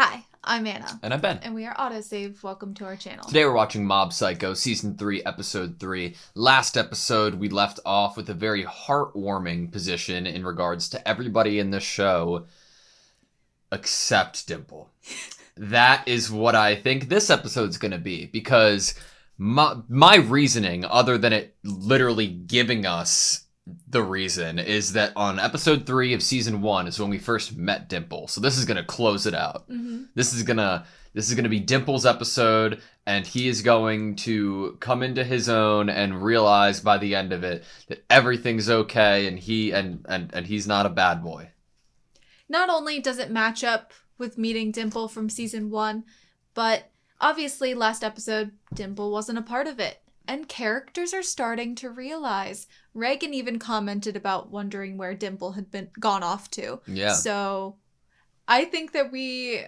Hi, I'm Anna. And I'm Ben. And we are AutoSave. Welcome to our channel. Today we're watching Mob Psycho Season 3, Episode 3. Last episode, we left off with a very heartwarming position in regards to everybody in the show except Dimple. That is what I think this episode's going to be, because my reasoning, other than it literally giving us the reason, is that on episode 3 of season 1 is when we first met Dimple. So this is going to close it out. Mm-hmm. This is going to be Dimple's episode, and he is going to come into his own and realize by the end of it that everything's okay, and he's not a bad boy. Not only does it match up with meeting Dimple from season 1, but obviously last episode Dimple wasn't a part of it. And characters are starting to realize. Reagan even commented about wondering where Dimple had gone off to. Yeah. So I think that we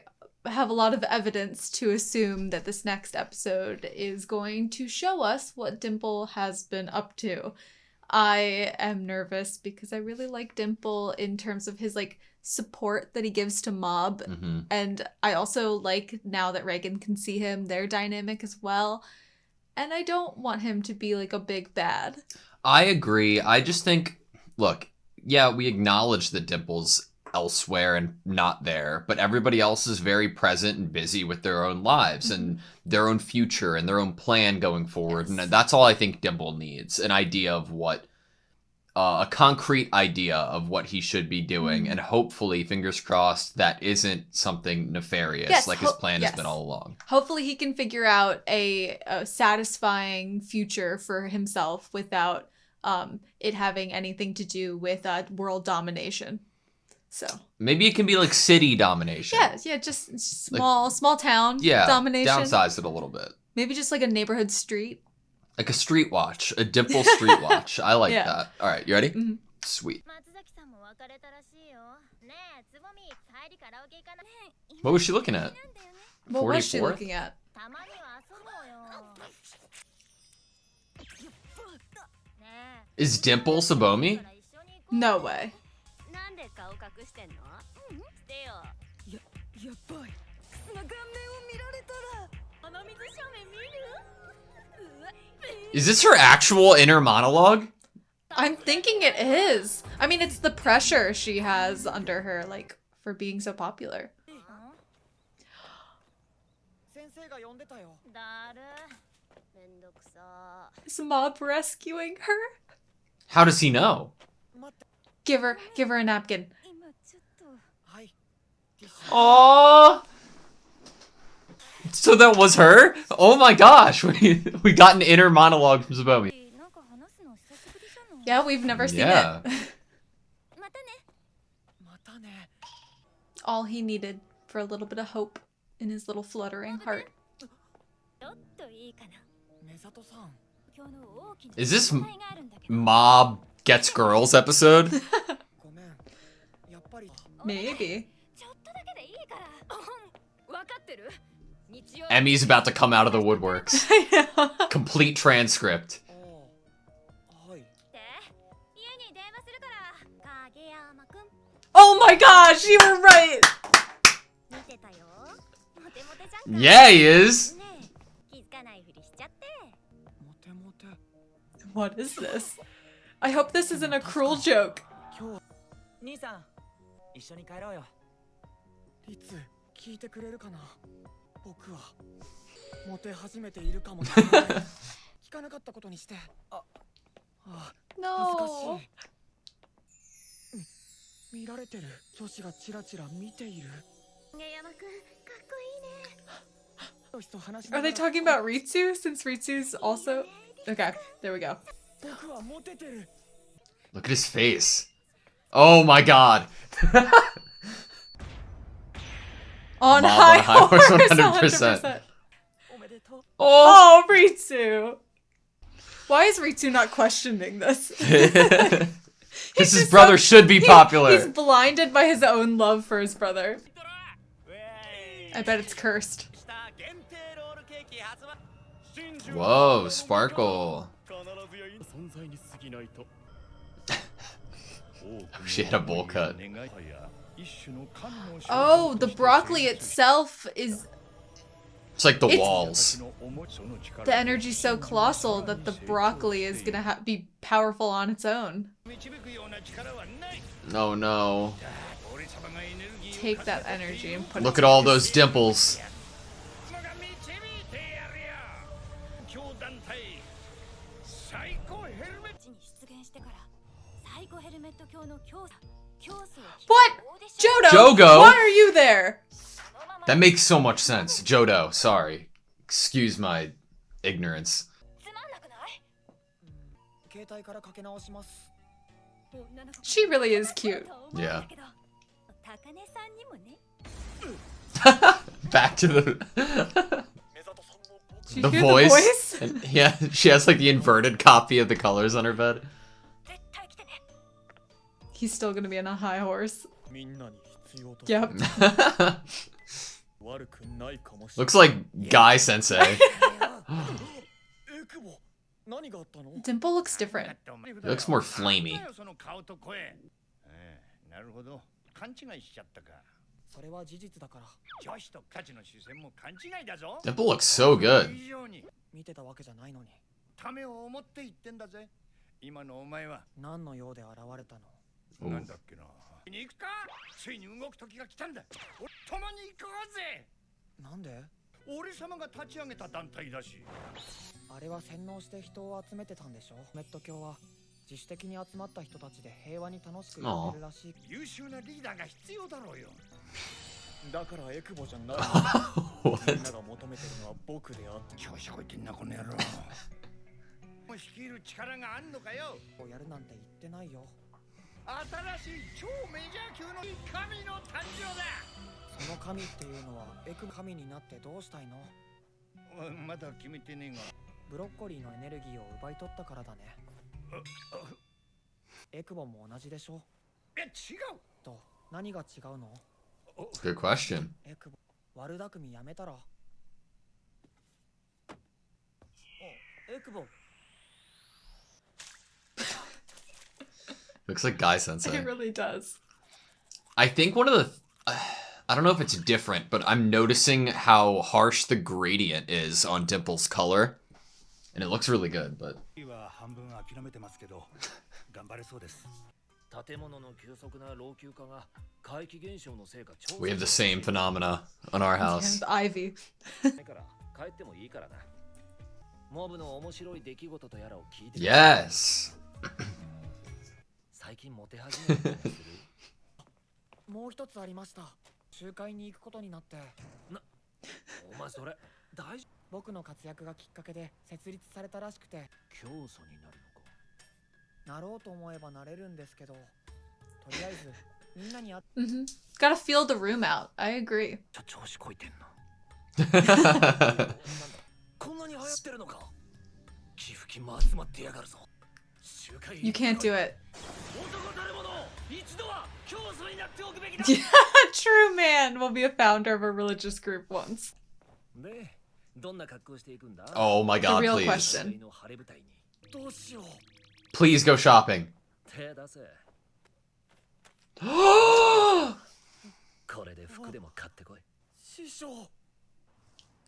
have a lot of evidence to assume that this next episode is going to show us what Dimple has been up to. I am nervous because I really like Dimple in terms of his support that he gives to Mob. Mm-hmm. And I also like, now that Reagan can see him, their dynamic as well. And I don't want him to be a big bad. I agree. I just think, look, yeah, we acknowledge that Dimple's elsewhere and not there, but everybody else is very present and busy with their own lives and their own future and their own plan going forward. Yes. And that's all I think Dimple needs, an idea of what, a concrete idea of what he should be doing. And hopefully, fingers crossed, that isn't something nefarious his plan has been all along. Hopefully he can figure out a satisfying future for himself without it having anything to do with world domination. So maybe it can be city domination. Yeah, just small town domination. Downsize it a little bit. Maybe just a neighborhood street. Like a street watch, a Dimple street watch. I like that. All right, you ready? Mm-hmm. Sweet. What was she looking at? What 44? Was she looking at? Is Dimple Sabomi? No way. Is this her actual inner monologue? I'm thinking it is. I mean, it's the pressure she has under her, for being so popular. Is Mob rescuing her? How does he know? Give her a napkin. Aww. So that was her? Oh my gosh, we got an inner monologue from Sabomi. Yeah, we've never seen it. All he needed for a little bit of hope in his little fluttering heart. Is this Mob Gets Girls episode? Maybe. Emmy's about to come out of the woodworks. Complete transcript. Oh my gosh, you were right! Yeah, he is! What is this? I hope this isn't a cruel joke. No. Are they talking about Ritsu, since Ritsu's also... Okay, there we go. Look at his face. Oh my god. On high horse, 100%. Oh, Ritsu. Why is Ritsu not questioning this? Because his brother should be popular. He's blinded by his own love for his brother. I bet it's cursed. Whoa, Sparkle. She had a bowl cut. Oh, the broccoli itself is... It's like the It's- walls. The energy's so colossal that the broccoli is gonna be powerful on its own. Oh no. Take that energy and put it Look to at all use. those dimples. What? Jodo! Jogo? Why are you there? That makes so much sense. Jodo, sorry. Excuse my ignorance. She really is cute. Yeah. Back to the Did you the hear voice. And, yeah, she has like the inverted copy of the colors on her bed. He's still gonna be on a high horse. Yep. Looks like Guy Sensei. Dimple looks different. He looks more flamey. Dimple looks so good. Ooh. なんで俺様が立ち上げた団体だしあれは洗脳して人を集めてたんでしょメット教は自主的に集まった人たちで平和に楽しくやってるらしい優秀なリーダーが必要だろうよだからエクボじゃないみんなが求めてるのは僕であって調子こいてんなこの野郎もう率いる力があんのかよやるなんて言ってないよ新しい超メジャー級の神の誕生だその神っていうのはエク神になってどうしたいのまだ決めてねえがブロッコリーのエネルギーを奪い取ったからだねエクボも同じでしょ違うと何が違うの Good question. エクボ悪巧みやめたらエクボ Looks like Guy It Sensei. really does. I think one of the... I don't know if it's different, but I'm noticing how harsh the gradient is on Dimple's color. And it looks really good, but... We have the same phenomena on our house. And Ivy. Yes! もう一つありました集会に行くことになってお前それ大丈夫僕の活躍がきっかけで設立されたらしくて教祖になるのかなろうと思えばなれるんですけどとりあえずみんなにGotta feel the room out. I agree. 調子こいてんのこんなに流行ってるのか寄付金も集まってやがるぞ You can't do it. True man will be a founder of a religious group once. Oh my god, The real please. question. Please go shopping.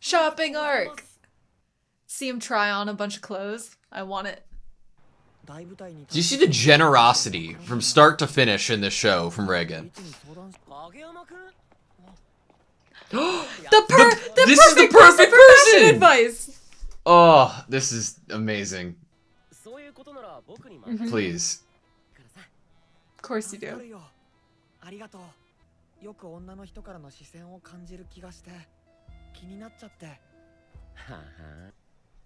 Shopping arc! See him try on a bunch of clothes. I want it. Do you see the generosity from start to finish in this show from Reagan? This is the perfect person! Advice! Oh, this is amazing. Please. Of course you do. ありがとうよく女の人からの視線を感じる気がして気になっちゃって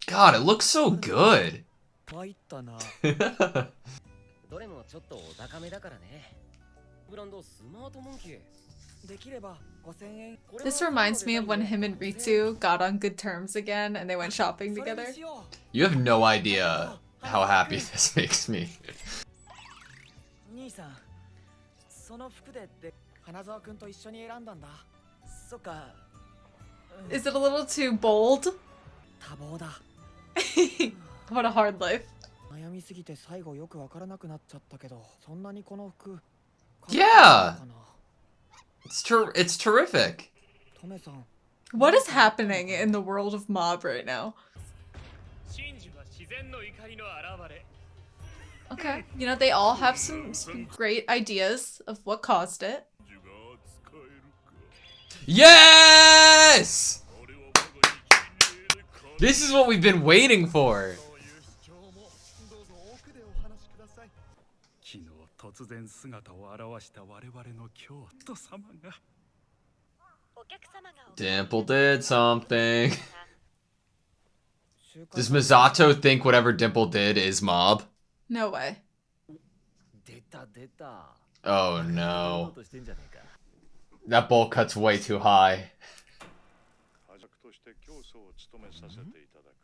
God, it looks so good. 参ったなどれもちょっとお高めだからねブランドスマートモンキーできれば5000円 This reminds me of when him and Ritsu got on good terms again and they went shopping together. You have no idea how happy this makes me. 兄さんその服で花沢くんと一緒に選んだんだそっか Is it a little too bold? 多忙だ What a hard life. 悩みすぎて最後よくわからなくなっちゃったけどそんなにこの服 Yeah! It's terrific. トメさん What is happening in the world of Mob right now? 真珠は自然の怒りの表れ Okay. You know, they all have some great ideas of what caused it. Yes! This is what we've been waiting for. どうぞ奥でお話しください昨日突然姿を現した我々の京都様が Dimple did something. Does Misato think whatever Dimple did is Mob? No way. 出た出た Oh no. That bowl cut's way too high. として教祖を務めさせていただく。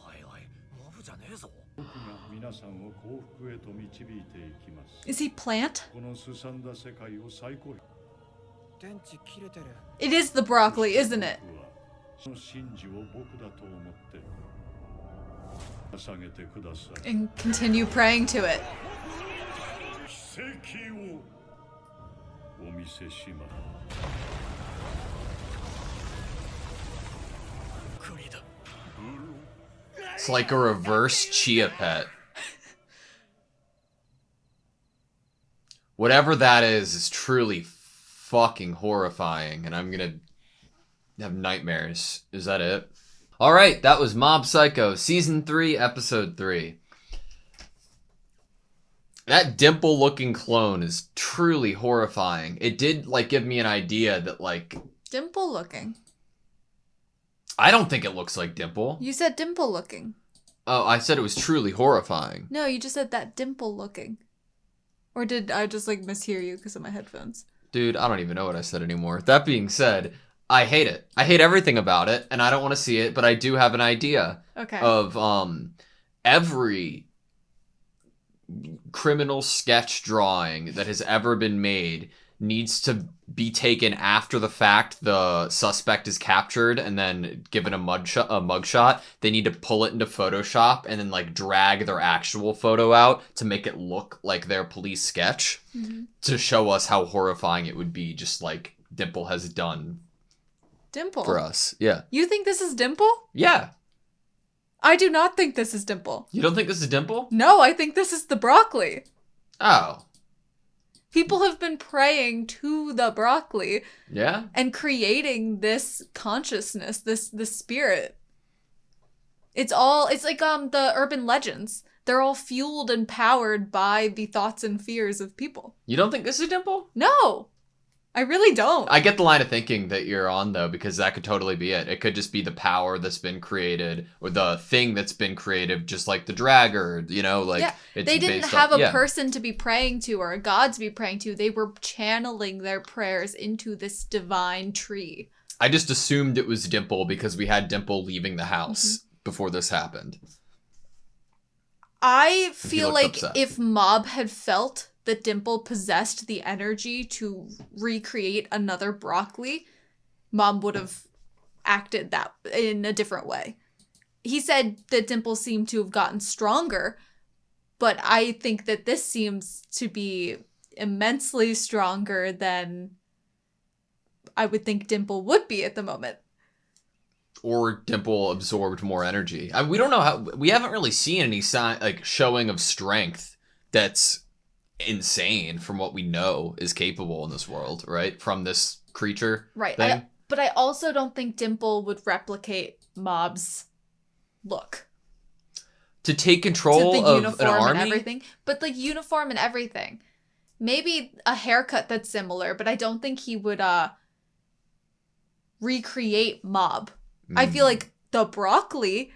おいおいモブじゃねえぞ僕が皆さんを幸福へと導いていきます。 Is he plant? このすさんだ世界を最高。電池切れてる It is the broccoli, isn't it? 僕はその真珠を僕だと思って捧げてください。 And continue praying to it. 奇跡をお見せします。 栗だ It's like a reverse Chia Pet. Whatever that is truly fucking horrifying, and I'm gonna have nightmares. Is that it? Alright, that was Mob Psycho, Season 3, Episode 3. That dimple-looking clone is truly horrifying. It did, like, give me an idea that, like... Dimple looking. I don't think it looks like Dimple. You said dimple looking. Oh, I said it was truly horrifying. No, you just said that dimple looking. Or did I just like mishear you because of my headphones? Dude, I don't even know what I said anymore. That being said, I hate it. I hate everything about it, and I don't want to see it, but I do have an idea Okay. of every criminal sketch drawing that has ever been made needs to be taken after the fact the suspect is captured and then given a mugshot. They need to pull it into Photoshop and then like drag their actual photo out to make it look like their police sketch to show us how horrifying it would be, just like Dimple has done Dimple. for us. Yeah. You think this is Dimple? Yeah. I do not think this is Dimple. You don't think this is Dimple? No, I think this is the broccoli. Oh. People have been praying to the broccoli Yeah? and creating this consciousness, this spirit. It's like the urban legends. They're all fueled and powered by the thoughts and fears of people. You don't think this is Dimple? No, I really don't. I get the line of thinking that you're on, though, because that could totally be it. It could just be the power that's been created, or the thing that's been created, just like the Dragger, you know? Like, yeah, it's they didn't based have on, a person to be praying to or a god to be praying to. They were channeling their prayers into this divine tree. I just assumed it was Dimple because we had Dimple leaving the house before this happened. I he feel looked like upset. if Mob had felt that Dimple possessed the energy to recreate another broccoli, Mob would have acted that in a different way. He said that Dimple seemed to have gotten stronger, but I think that this seems to be immensely stronger than I would think Dimple would be at the moment. Or Dimple absorbed more energy. We don't know how. We haven't really seen any sign, like, showing of strength that's insane from what we know is capable in this world, right? From this creature Right. thing. But I also don't think Dimple would replicate Mob's look. To take To control the of an uniform army? and everything. But the uniform and everything. Maybe a haircut that's similar, but I don't think he would recreate Mob. I feel like the broccoli,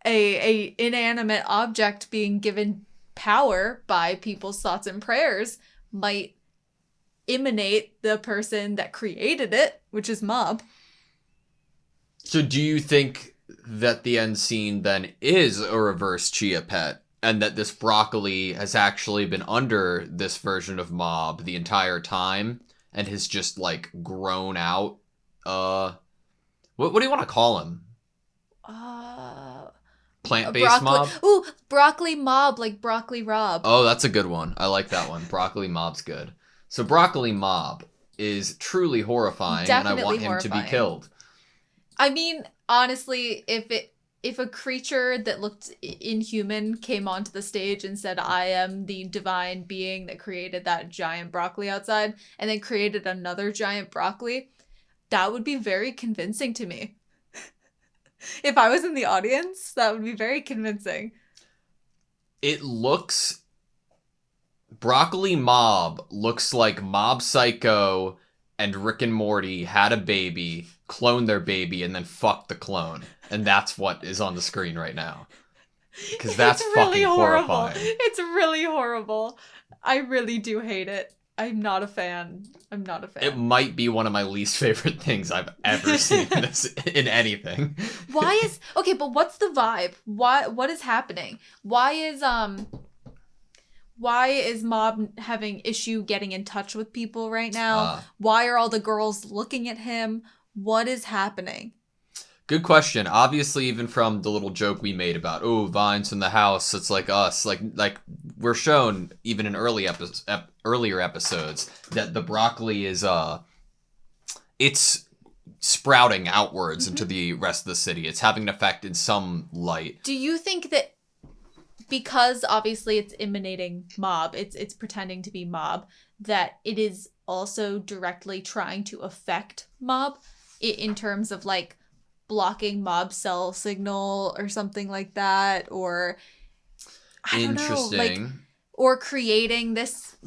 a inanimate object being given power by people's thoughts and prayers, might emanate the person that created it, which is Mob. So do you think that the end scene then is a reverse Chia Pet, and that this broccoli has actually been under this version of Mob the entire time and has just like grown out? What do you want to call him? Plant-based Mob? Ooh, broccoli Mob, like Broccoli Rob. Oh, that's a good one. I like that one. Broccoli Mob's good. So Broccoli Mob. is truly horrifying, Definitely and I want him to be horrifying. killed. I mean, honestly, if a creature that looked inhuman came onto the stage and said, "I am the divine being that created that giant broccoli outside," and then created another giant broccoli, that would be very convincing to me. If I was in the audience, that would be very convincing. It looks... Broccoli Mob looks like Mob Psycho and Rick and Morty had a baby, cloned their baby, and then fucked the clone. And that's what is on the screen right now. Because that's It's really fucking horrible. horrifying. It's really horrible. I really do hate it. I'm not a fan. It might be one of my least favorite things I've ever seen in anything. Why is... Okay, but what's the vibe? What is happening? Why is Mob having issue getting in touch with people right now? Why are all the girls looking at him? What is happening? Good question. Obviously, even from the little joke we made about, Vines from the house, it's like us. Like we're shown even in earlier episodes that the broccoli is it's sprouting outwards into the rest of the city. It's having an effect in some light. Do you think that because obviously it's emanating Mob, it's pretending to be Mob, that it is also directly trying to affect Mob in terms of like blocking Mob cell signal or something like that, or I don't know, like, or creating this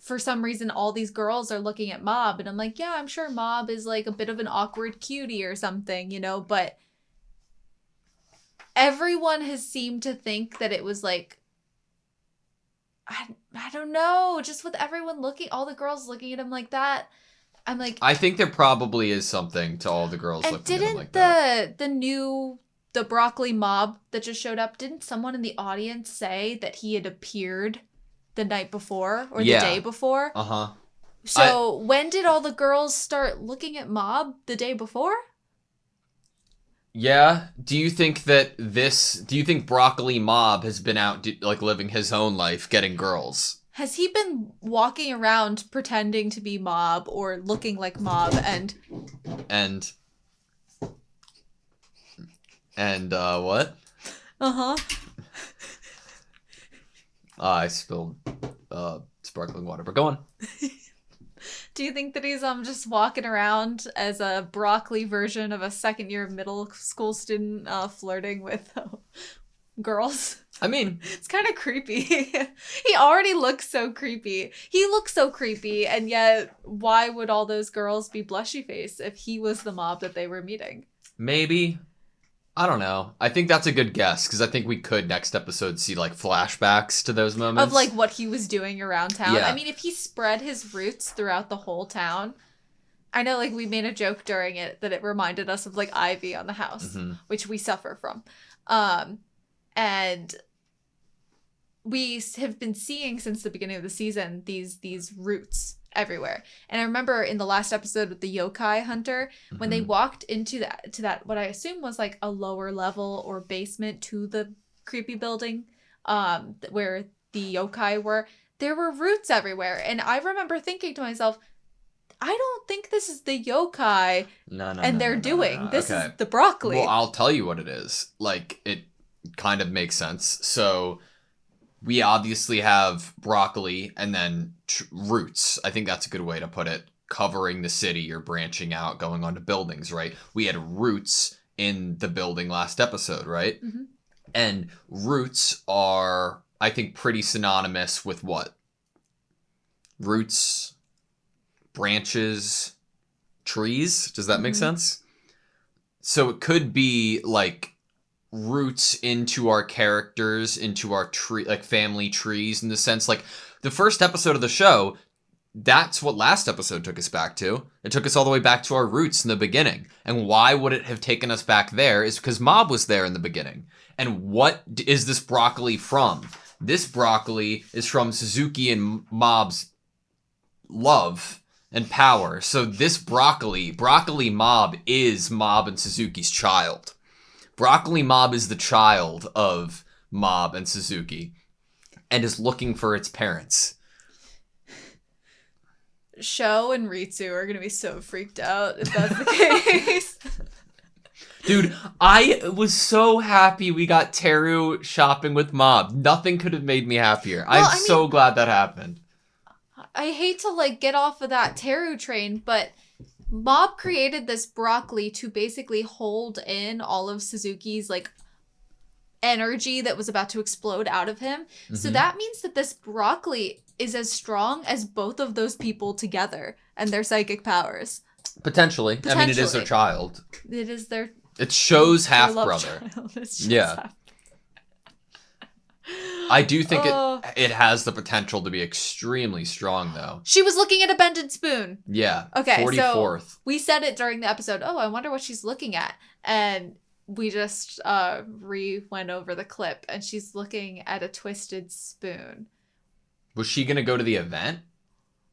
for some reason all these girls are looking at Mob and I'm like, yeah, I'm sure Mob is like a bit of an awkward cutie or something, you know, but everyone has seemed to think that it was like, I don't know, just with everyone looking, all the girls looking at him like that, I'm like, I think there probably is something to all the girls looking at him like that. The broccoli Mob that just showed up, didn't someone in the audience say that he had appeared the night before or the day before? Uh-huh. So when did all the girls start looking at Mob? The day before? Yeah. Do you think Broccoli Mob has been out like living his own life getting girls? Has he been walking around pretending to be Mob or looking like Mob and what? Uh-huh. I spilled sparkling water, but go on. Do you think that he's just walking around as a broccoli version of a second-year middle school student flirting with girls? I mean, it's kind of creepy. He already looks so creepy. He looks so creepy, and yet why would all those girls be blushy face if he was the Mob that they were meeting? Maybe. I don't know. I think that's a good guess, because I think we could next episode see like flashbacks to those moments. Of like what he was doing around town. Yeah. I mean, if he spread his roots throughout the whole town, I know like we made a joke during it that it reminded us of like ivy on the house, which we suffer from. And we have been seeing since the beginning of the season these roots everywhere. And I remember in the last episode with the yokai hunter, when they walked into that what I assume was like a lower level or basement to the creepy building where the yokai were, there were roots everywhere. And I remember thinking to myself, I don't think this is the yokai this is the broccoli. Well, I'll tell you what it is. Like, it kind of makes sense. So we obviously have broccoli and then roots. I think that's a good way to put it. Covering the city or branching out, going onto buildings, right? We had roots in the building last episode, right? And roots are, I think, pretty synonymous with what? Roots, branches, trees. Does that make sense? So it could be like roots into our characters, into our tree, like family trees, in the sense like the first episode of the show, that's what last episode took us back to. It took us all the way back to our roots in the beginning. And why would it have taken us back there is because Mob was there in the beginning. And what is this broccoli from? This broccoli is from Suzuki and Mob's love and power. So this broccoli Mob is Mob and Suzuki's child. Broccoli Mob is the child of Mob and Suzuki and is looking for its parents. Sho and Ritsu are gonna be so freaked out if that's the case. Dude, I was so happy we got Teru shopping with Mob. Nothing could have made me happier. Well, I'm so glad that happened. I hate to like get off of that Teru train, but Mob created this broccoli to basically hold in all of Suzuki's like energy that was about to explode out of him. So that means that this broccoli is as strong as both of those people together and their psychic powers. Potentially. I mean, it is their child. It is their... It shows their half love brother. child. It's just Yeah. I do think it has the potential to be extremely strong, though. She was looking at a bended spoon. Yeah. Okay, 44th. so we said it during the episode. Oh, I wonder what she's looking at. And we just went over the clip, and she's looking at a twisted spoon. Was she going to go to the event?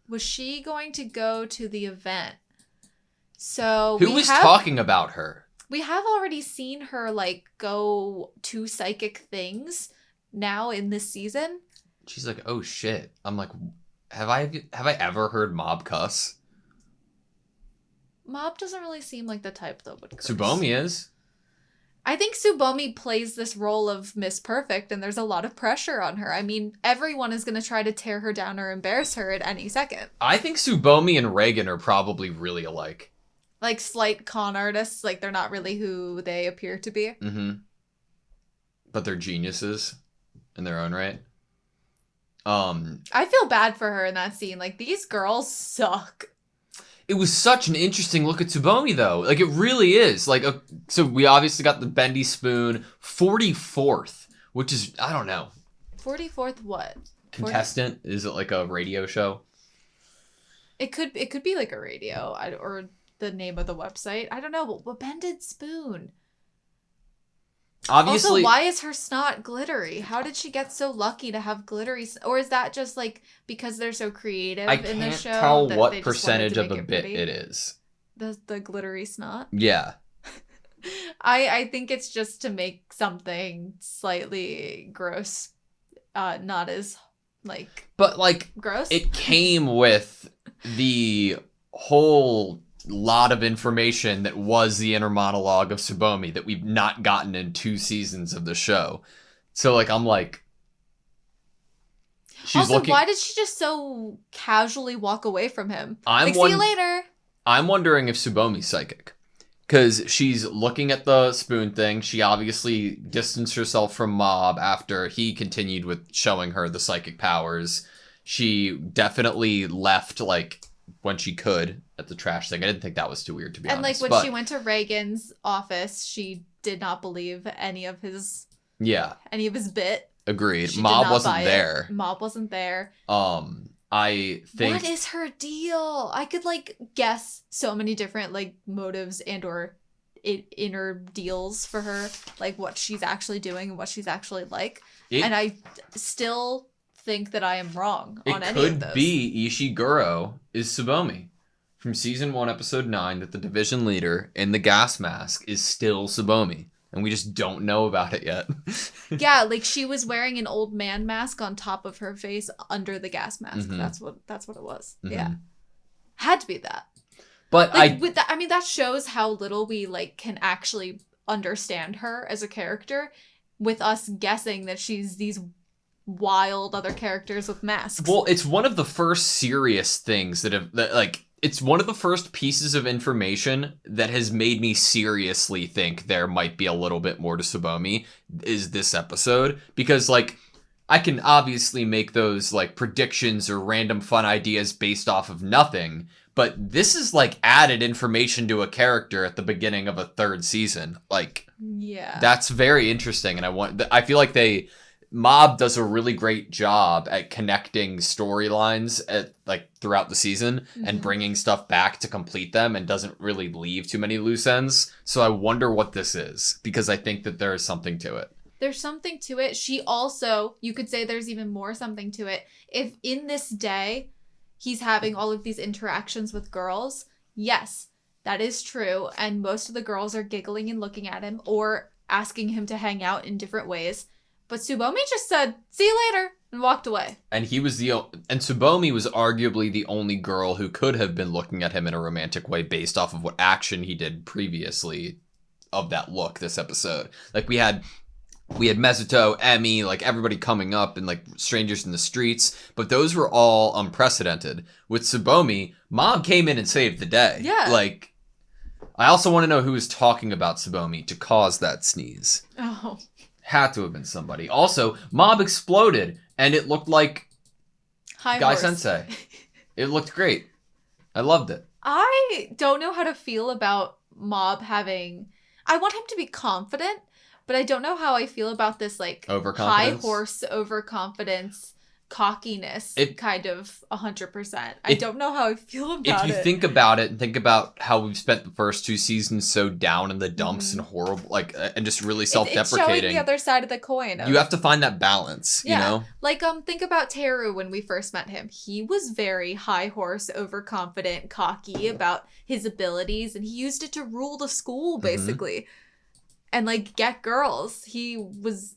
Was she going to go to the event? So Who was talking about her? We have already seen her like go to psychic things now in this season. She's like, oh shit. I'm like, have I ever heard Mob cuss? Mob doesn't really seem like the type that would curse. Tsubomi is. I think Tsubomi plays this role of Miss Perfect, and there's a lot of pressure on her. I mean, everyone is going to try to tear her down or embarrass her at any second. I think Tsubomi and Reagan are probably really alike. Like slight con artists, like they're not really who they appear to be. Mm-hmm. But they're geniuses in their own right. I feel bad for her in that scene. Like, these girls suck. It was such an interesting look at Tsubomi, though. Like, it really is. Like, so we obviously got the bendy spoon. 44th, which is, I don't know. 44th what? Contestant? Is it like a radio show? It could be like a radio or the name of the website. I don't know, but bended spoon. Obviously, also, why is her snot glittery? How did she get so lucky to have glittery? Or is that just like because they're so creative in the show? I can't tell that what they just percentage wanted to of a make bit pretty? it is. The glittery snot. Yeah. I think it's just to make something slightly gross, not as like. But like, gross. It came with the whole lot of information that was the inner monologue of Tsubomi that we've not gotten in 2 seasons of the show. So like, I'm like, she's also, looking. Why did she just so casually walk away from him? See you later. I'm wondering if Tsubomi's psychic. Because she's looking at the spoon thing. She obviously distanced herself from Mob after he continued with showing her the psychic powers. She definitely left, like, when she could at the trash thing. I didn't think that was too weird, to be honest. And, like, when she went to Reagan's office, she did not believe any of his bit. Agreed. Mob wasn't there. Mob wasn't there. I think... What is her deal? I could, like, guess so many different, like, motives and or inner deals for her. Like, what she's actually doing and what she's actually like. And I still think that I am wrong on any of those. It could be Ishiguro is Tsubomi. From season 1, episode 9, that the division leader in the gas mask is still Tsubomi. And we just don't know about it yet. Yeah, like she was wearing an old man mask on top of her face under the gas mask. Mm-hmm. That's what it was. Mm-hmm. Yeah. Had to be that. But like, with that, I mean, that shows how little we like can actually understand her as a character with us guessing that she's these wild other characters with masks. Well, it's one of the first serious things it's one of the first pieces of information that has made me seriously think there might be a little bit more to Tsubomi is this episode. Because, like, I can obviously make those, like, predictions or random fun ideas based off of nothing. But this is, like, added information to a character at the beginning of a 3rd season. Like, yeah, that's very interesting. And I feel like Mob does a really great job at connecting storylines throughout the season and bringing stuff back to complete them and doesn't really leave too many loose ends. So I wonder what this is because I think that there is something to it. There's something to it. She also, you could say there's even more something to it. If in this day he's having all of these interactions with girls, yes, that is true. And most of the girls are giggling and looking at him or asking him to hang out in different ways. But Tsubomi just said, "See you later," and walked away. And Tsubomi was arguably the only girl who could have been looking at him in a romantic way based off of what action he did previously of that look this episode. Like we had Mezuto, Emi, like everybody coming up and like strangers in the streets, but those were all unprecedented. With Tsubomi, Mob came in and saved the day. Yeah. Like, I also want to know who was talking about Tsubomi to cause that sneeze. Oh. Had to have been somebody. Also, Mob exploded, and it looked like High Guy horse. Sensei. It looked great. I loved it. I don't know how to feel about Mob having... I want him to be confident, but I don't know how I feel about this, like, high Overconfidence? horse overconfidence, cockiness, It- kind of 100%. I don't know how I feel about If you it. think about it and think about how we've spent the first 2 seasons so down in the dumps Mhm. and horrible, like, and just really It's showing self-deprecating, the other side of the coin. you have to find that balance, you know? Like, think about Teru when we first met him. He was very high horse, overconfident, cocky about his abilities, and he used it to rule the school, basically. And, like, get girls. He was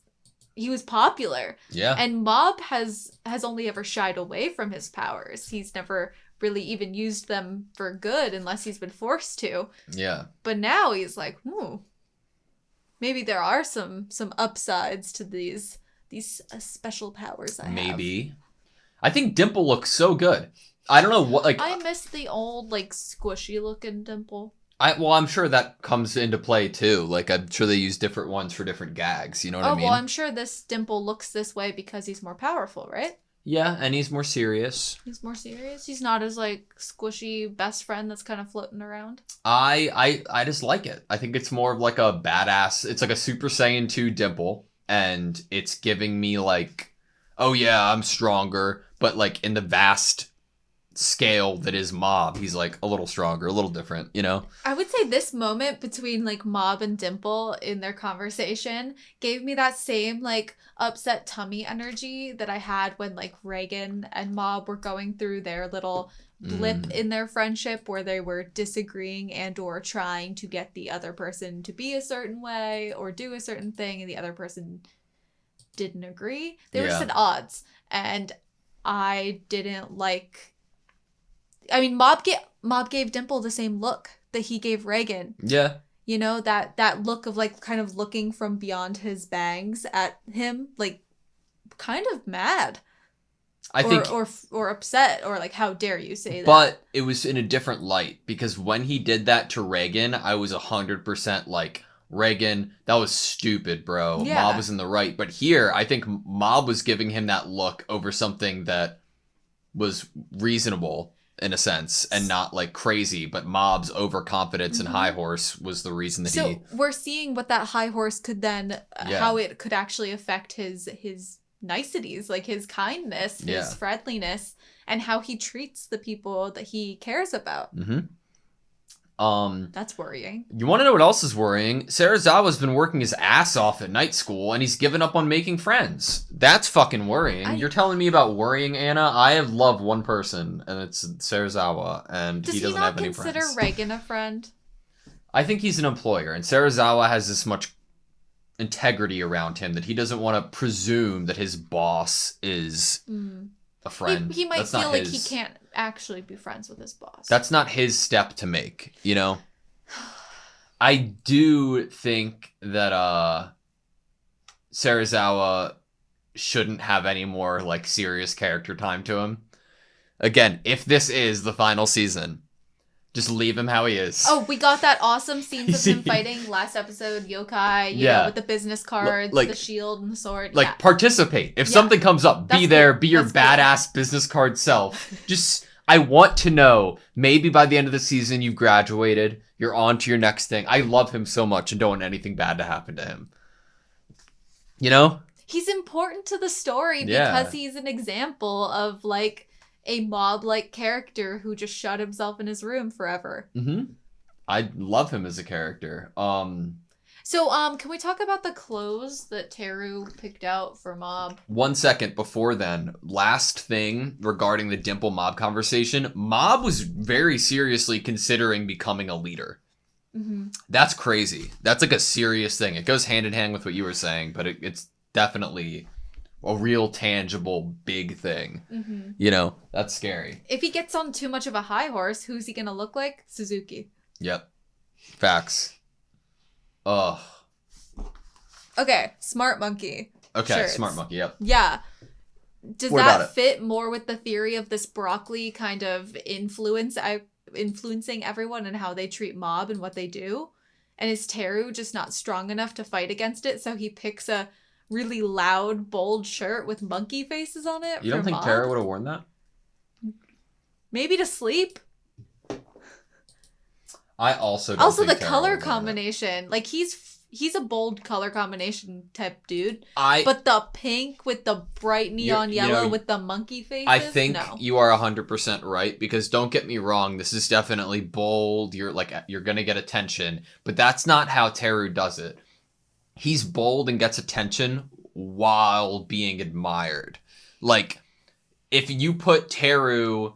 popular. Yeah. And Mob has only ever shied away from his powers. He's never really even used them for good unless he's been forced to. Yeah. But now he's like, maybe there are some upsides to these special powers I have. Maybe. I think Dimple looks so good. I don't know what, like... I miss the old, like, squishy looking Dimple. I'm sure that comes into play, too. Like, I'm sure they use different ones for different gags, you know what I mean? Well, I'm sure this Dimple looks this way because he's more powerful, right? Yeah, and he's more serious. He's more serious. He's not as, like, squishy best friend that's kind of floating around. I just like it. I think it's more of like a badass. It's like a Super Saiyan 2 Dimple, and it's giving me like, oh yeah, I'm stronger, but like in the vast scale that is Mob, he's like a little stronger, a little different, you know? I would say this moment between, like, Mob and Dimple in their conversation gave me that same, like, upset tummy energy that I had when, like, Reagan and Mob were going through their little blip in their friendship where they were disagreeing and or trying to get the other person to be a certain way or do a certain thing, and the other person didn't agree. They were just at odds, and I didn't like... I mean, Mob gave Dimple the same look that he gave Reagan. Yeah. You know, that look of, like, kind of looking from beyond his bangs at him, like, kind of mad. I think... Or upset, or, like, how dare you say that? But it was in a different light, because when he did that to Reagan, I was 100% like, Reagan, that was stupid, bro. Yeah. Mob was in the right. But here, I think Mob was giving him that look over something that was reasonable, in a sense, and not like crazy, but Mob's overconfidence and high horse was the reason that So we're seeing what that high horse could then, how it could actually affect his niceties, like his kindness, his friendliness, and how he treats the people that he cares about. That's worrying. You want to know what else is worrying? Serizawa's been working his ass off at night school, and he's given up on making friends. That's fucking worrying. You're telling me about worrying, Anna? I have loved one person, and it's Serizawa, and he doesn't have any friends. Does he not consider Reagan a friend? I think he's an employer, and Serizawa has this much integrity around him that he doesn't want to presume that his boss is a friend. He might That's feel not like his... he can't actually be friends with his boss. That's not his step to make, you know? I do think that Serizawa shouldn't have any more, like, serious character time to him. Again, if this is the final season, just leave him how he is. Oh, we got that awesome scenes of him fighting last episode, yokai, you know, with the business cards, like, the shield and the sword. Like, participate. If something comes up, be there, be your badass business card self. Just, I want to know, maybe by the end of the season you've graduated, you're on to your next thing. I love him so much and don't want anything bad to happen to him. You know? He's important to the story because he's an example of, like, a mob-like character who just shut himself in his room forever. I love him as a character. So, can we talk about the clothes that Teru picked out for Mob? 1 second before then, last thing regarding the Dimple Mob conversation, Mob was very seriously considering becoming a leader. That's crazy. That's like a serious thing. It goes hand in hand with what you were saying, but it's definitely a real tangible big thing. Mm-hmm. You know, that's scary. If he gets on too much of a high horse, who's he gonna look like? Suzuki. Yep. Facts. Ugh. Okay, Smart Monkey. Okay, shirts. Smart Monkey, yep. Yeah. Does What about that it? fit more with the theory of this broccoli kind of influencing everyone and how they treat Mob and what they do? And is Teru just not strong enough to fight against it, so he picks a really loud, bold shirt with monkey faces on it? You don't for think Mob? Tara would have worn that? Maybe to sleep. I also don't Also, think the Tara color would've worn that. combination. Like, he's a bold color combination type dude. I But the pink with the bright neon You know, yellow with the monkey faces? I think No. you are 100% right, because don't get me wrong, this is definitely bold. You're gonna get attention, but that's not how Teru does it. He's bold and gets attention while being admired. Like, if you put Teru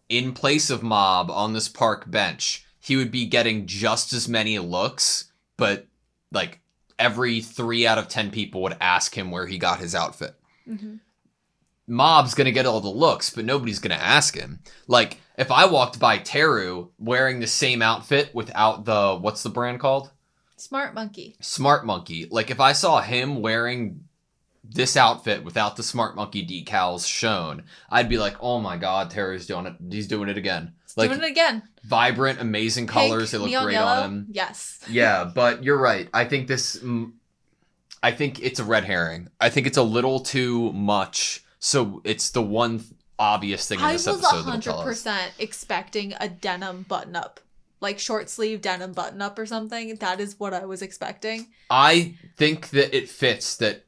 in place of Mob on this park bench, he would be getting just as many looks, but like every 3 out of 10 people would ask him where he got his outfit. Mm-hmm. Mob's gonna get all the looks, but nobody's gonna ask him. Like, if I walked by Teru wearing the same outfit without the, what's the brand called? Smart Monkey. Smart Monkey. Like, if I saw him wearing this outfit without the Smart Monkey decals shown, I'd be like, oh my god, Teru's doing it. He's doing it again. Like, Doing it again. vibrant, amazing colors. Pink, They look neon great yellow. on him. Yes. Yeah, but you're right. I think I think it's a red herring. I think it's a little too much. So it's the one obvious thing in I this was episode that'll tell us. 100% expecting a denim button-up. Like short sleeve denim button-up or something. That is what I was expecting. I think that it fits that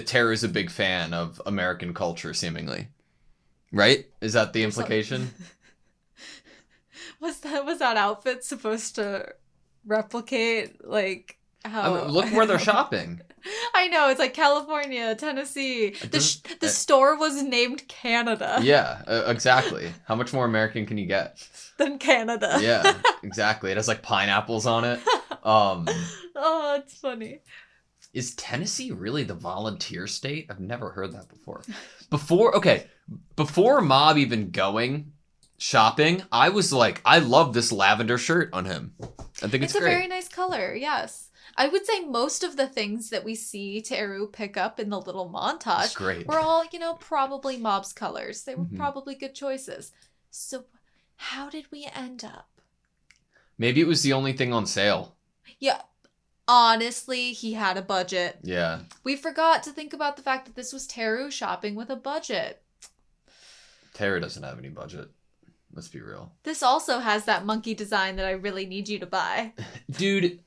Tara is a big fan of American culture, seemingly. Right? Is that the implication? Was that outfit supposed to replicate like how? I mean, look where they're shopping. I know, it's like California, Tennessee. The doesn't- store was named Canada. Yeah, exactly. How much more American can you get? Than Canada. Yeah, exactly. It has like pineapples on it. Oh, it's funny. Is Tennessee really the volunteer state? I've never heard that before. Before Mob even going shopping, I was like, I love this lavender shirt on him. I think it's a great. very nice color, yes. I would say most of the things that we see Teru pick up in the little montage It's great. were all, probably Mob's colors. They were Mhm. probably good choices. So how did we end up? Maybe it was the only thing on sale. Yeah, honestly, he had a budget. Yeah. We forgot to think about the fact that this was Teru shopping with a budget. Tara doesn't have any budget. Let's be real. This also has that monkey design that I really need you to buy. Dude,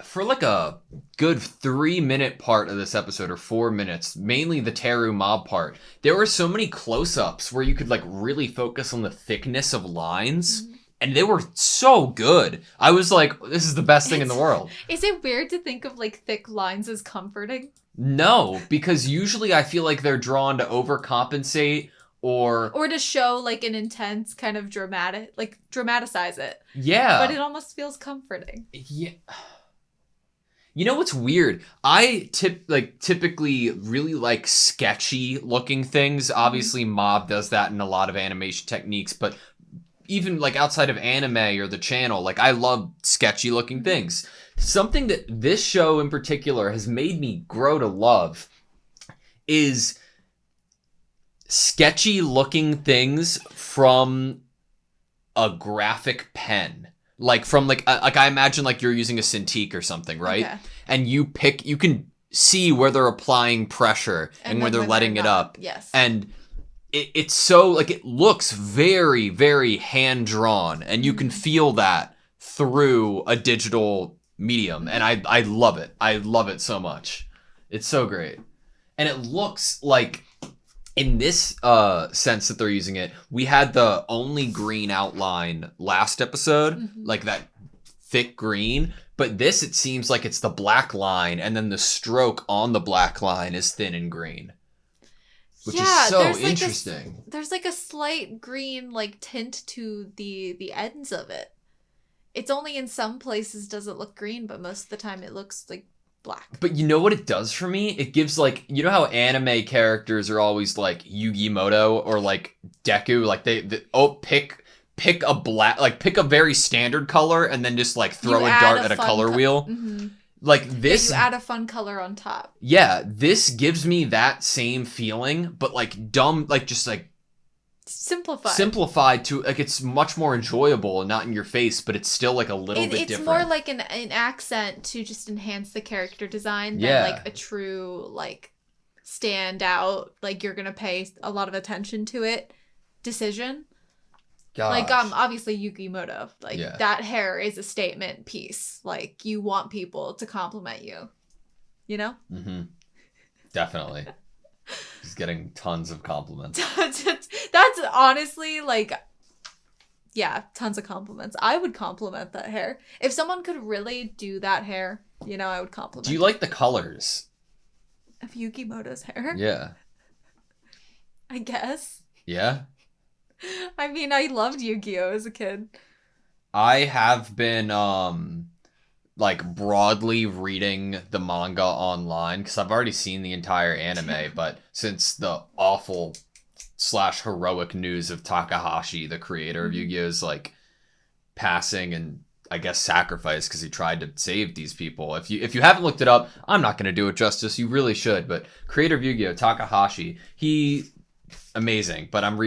for like a good 3-minute part of this episode, or 4 minutes, mainly the Teru Mob part, there were so many close-ups where you could like really focus on the thickness of lines. Mm-hmm. And they were so good. I was like, this is the best thing in the world. Is it weird to think of like thick lines as comforting? No, because usually I feel like they're drawn to overcompensate or to show like an intense kind of dramatize it. yeah. But it almost feels comforting. Yeah. You know what's weird? I typically really like sketchy looking things. Obviously Mob does that in a lot of animation techniques, but even like outside of anime or the channel, like I love sketchy looking things. Something that this show in particular has made me grow to love is sketchy looking things from a graphic pen. Like from like I imagine like you're using a Cintiq or something, right? Okay. And you can see where they're applying pressure and where then they're letting it not. up. Yes. And it's so like it looks very, very hand drawn, and you can feel that through a digital medium, and I love it. I love it so much. It's so great, and it looks like in this sense that they're using it. We had the only green outline last episode, like that thick green. But this, it seems like it's the black line, and then the stroke on the black line is thin and green. Which is so there's like interesting. There's like a slight green like tint to the ends of it. It's only in some places does it look green, but most of the time it looks like black. But you know what it does for me? It gives, like, you know how anime characters are always like Yu-Gi-Moto or like Deku, like they pick a black, like pick a very standard color and then just like throw a dart at a color wheel. Mm-hmm. Like this, you add a fun color on top. Yeah, this gives me that same feeling, but like dumb, like just like simplified to, like, it's much more enjoyable and not in your face, but it's still like a little bit different. It's more like an accent to just enhance the character design than like a true like stand out, like you're gonna pay a lot of attention to it decision. Gosh. Like obviously Yukimoto, like that hair is a statement piece. Like you want people to compliment you, you know? Mm-hmm. Definitely. He's getting tons of compliments. That's honestly like, yeah, tons of compliments. I would compliment that hair. If someone could really do that hair, you know, I would compliment. Do you like the colors of Yukimoto's hair? Yeah. I guess. Yeah? I mean, I loved Yu-Gi-Oh! As a kid. I have been, like, broadly reading the manga online, because I've already seen the entire anime, but since the awful / heroic news of Takahashi, the creator of Yu-Gi-Oh's, like, passing and, I guess, sacrifice, because he tried to save these people. If you haven't looked it up, I'm not going to do it justice, you really should, but creator of Yu-Gi-Oh! Takahashi, he... amazing, but I'm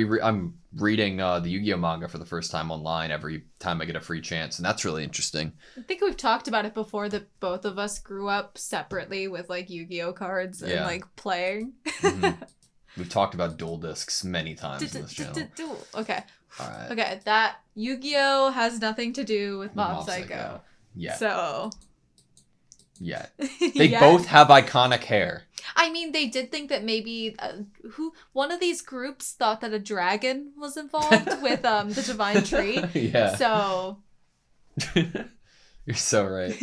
reading the Yu-Gi-Oh manga for the first time online every time I get a free chance, and that's really interesting. I think we've talked about it before that both of us grew up separately with like Yu-Gi-Oh cards and like playing. Mm-hmm. We've talked about dual discs many times in this channel. Okay. All right. Okay, that Yu-Gi-Oh has nothing to do with Mob Psycho. Yeah. So. Yeah. They both have iconic hair. I mean, they did think that maybe one of these groups thought that a dragon was involved with the Divine Tree. Yeah. So. You're so right.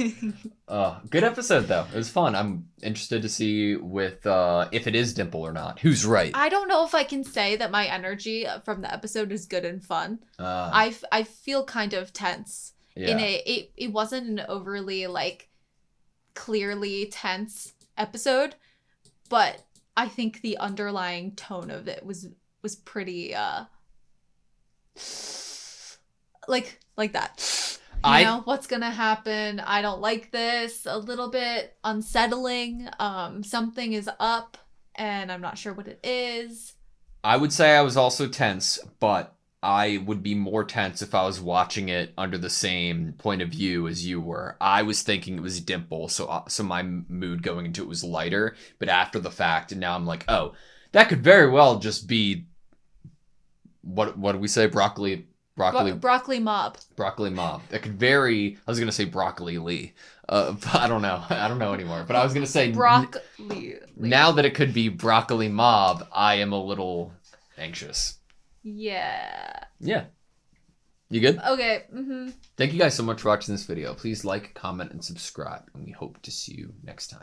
Good episode though. It was fun. I'm interested to see with if it is Dimple or not. Who's right? I don't know if I can say that my energy from the episode is good and fun. I feel kind of tense. Yeah. It wasn't an overly like clearly tense episode, but I think the underlying tone of it was pretty like that. You know, what's gonna happen? I don't like this. A little bit unsettling. Something is up, and I'm not sure what it is. I would say I was also tense, but I would be more tense if I was watching it under the same point of view as you were. I was thinking it was Dimple, so my mood going into it was lighter. But after the fact, and now I'm like, oh, that could very well just be what do we say? Broccoli Mob. Broccoli Mob. That could I was gonna say Broccoli Lee. But I don't know. I don't know anymore. But I was gonna say Broccoli. Now that it could be Broccoli Mob, I am a little anxious. Yeah. Yeah. You good? Okay. Mm-hmm. Thank you guys so much for watching this video. Please like, comment, and subscribe, and we hope to see you next time.